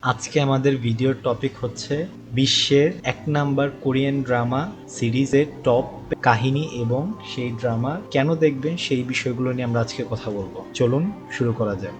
আজকে আমাদের ভিডিওর টপিক হচ্ছে বিশ্বের ১ নাম্বার কোরিয়ান ড্রামা সিরিজের টপ কাহিনী এবং সেই ড্রামা কেন দেখবেন সেই বিষয়গুলো নিয়ে আমরা আজকে কথা বলবো। চলুন শুরু করা যাক।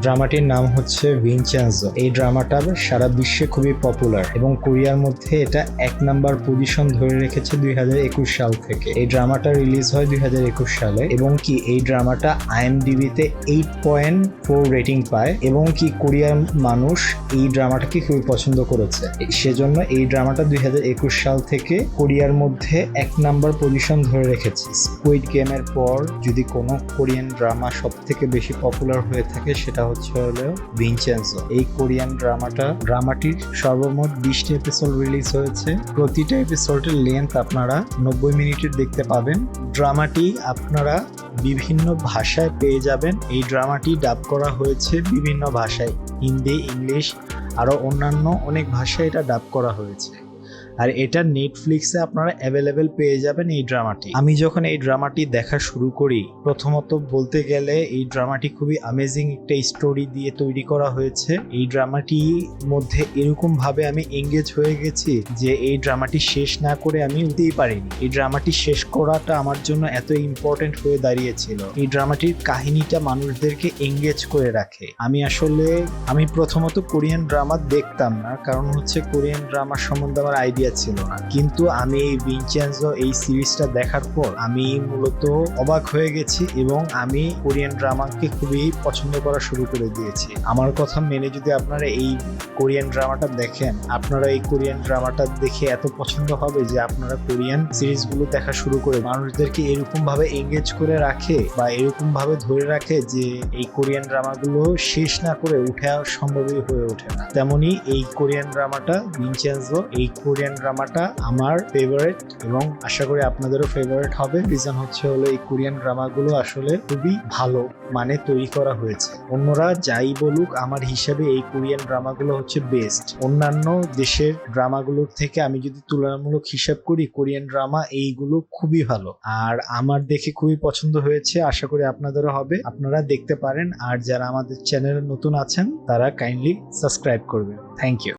ড্রামাটির নাম হচ্ছে ভিনচেনজো। এই ড্রামাটা সারা বিশ্বে খুবই পপুলার এবং কোরিয়ার মধ্যে এটা ১ নাম্বার পজিশন ধরে রেখেছে ২০২১ সাল থেকে। এই ড্রামাটা রিলিজ হয় ২০২১ সালে এবং কি এই ড্রামাটা আইএমডিবিতে 8.4 রেটিং পায় এবং কি কোরিয়ার মানুষ এই ড্রামাটাকে খুবই পছন্দ করেছে। সেজন্য এই ড্রামাটা ২০২১ সাল থেকে কোরিয়ার মধ্যে ১ নাম্বার পজিশন ধরে রেখেছে। স্কুইড গেমের পর যদি কোনো কোরিয়ান ড্রামা সব থেকে বেশি পপুলার হয়ে থাকে সেটা হচ্ছে হলো ভিনচেনজো। এই কোরিয়ান ড্রামাটির সর্বমোট 20টি এপিসোড রিলিজ হয়েছে। প্রতিটা এপিসোডের লেন্থ আপনারা 90 মিনিটের দেখতে পাবেন। ড্রামাটি আপনারা বিভিন্ন ভাষায় পেয়ে যাবেন। এই ড্রামাটি ডাব করা হয়েছে বিভিন্ন ভাষায়, হিন্দি, ইংলিশ আরো অন্যান্য অনেক ভাষায় এটা ডাব করা হয়েছে। আর এটা নেটফ্লিক্সে আপনারা অ্যাভেলেবেল পেয়ে যাবেন এই ড্রামাটি। আমি যখন এই ড্রামাটি দেখা শুরু করি, প্রথমত বলতে গেলে এই ড্রামাটি খুবই অ্যামেজিং একটা স্টোরি দিয়ে তৈরি করা হয়েছে। এই ড্রামাটির মধ্যে এরকম ভাবে আমি এঙ্গেজ হয়ে গেছি যে এই ড্রামাটি শেষ না করে আমি উঠতেই পারিনি। এই ড্রামাটি শেষ করাটা আমার জন্য এত ইম্পর্টেন্ট হয়ে দাঁড়িয়েছিল। এই ড্রামাটির কাহিনীটা মানুষদেরকে এঙ্গেজ করে রাখে। আমি প্রথমত কোরিয়ান ড্রামা দেখতাম না, কারণ হচ্ছে কোরিয়ান ড্রামা সম্বন্ধে আমার আইডিয়া ছিল না। কিন্তু আমি এই ভিনচেনজো এই সিরিজটা দেখার পর আমি মূলত অবাক হয়ে গেছি এবং আমি কোরিয়ান ড্রামাকে খুবই পছন্দ করা শুরু করে দিয়েছি। আমার কথা মেনে যদি আপনারা এই কোরিয়ান ড্রামাটা দেখেন, আপনারা এই কোরিয়ান ড্রামাটা দেখে এত পছন্দ হবে যে আপনারা কোরিয়ান সিরিজগুলো দেখা শুরু করে মানুষদেরকে এরকম ভাবে এঙ্গেজ করে রাখে বা এরকম ভাবে ধরে রাখে যে এই কোরিয়ান ড্রামাগুলো শেষ না করে উঠে সম্ভবই হয়ে ওঠে না। তেমনি এই কোরিয়ান ড্রামাটা ভিনচেনজো, এই কোরিয়ান ড্রামাটা আমার ফেভারিট এবং আশা করি আপনাদেরও ফেভারিট হবে। রিজন হচ্ছে হলো এই কোরিয়ান ড্রামাগুলো আসলে খুবই ভালো মানে তৈরি করা হয়েছে। অন্যরা যাই বলুক, আমার হিসাবে এই কোরিয়ান ড্রামাগুলো হচ্ছে বেস্ট। অন্যান্য দেশের ড্রামাগুলোর থেকে আমি যদি তুলনামূলক হিসাব করি, কোরিয়ান ড্রামা এইগুলো খুবই ভালো আর আমার দেখে খুবই পছন্দ হয়েছে। আশা করি আপনাদেরও হবে, আপনারা দেখতে পারেন। আর যারা আমাদের চ্যানেলে নতুন আছেন তারা কাইন্ডলি সাবস্ক্রাইব করবেন। Thank you.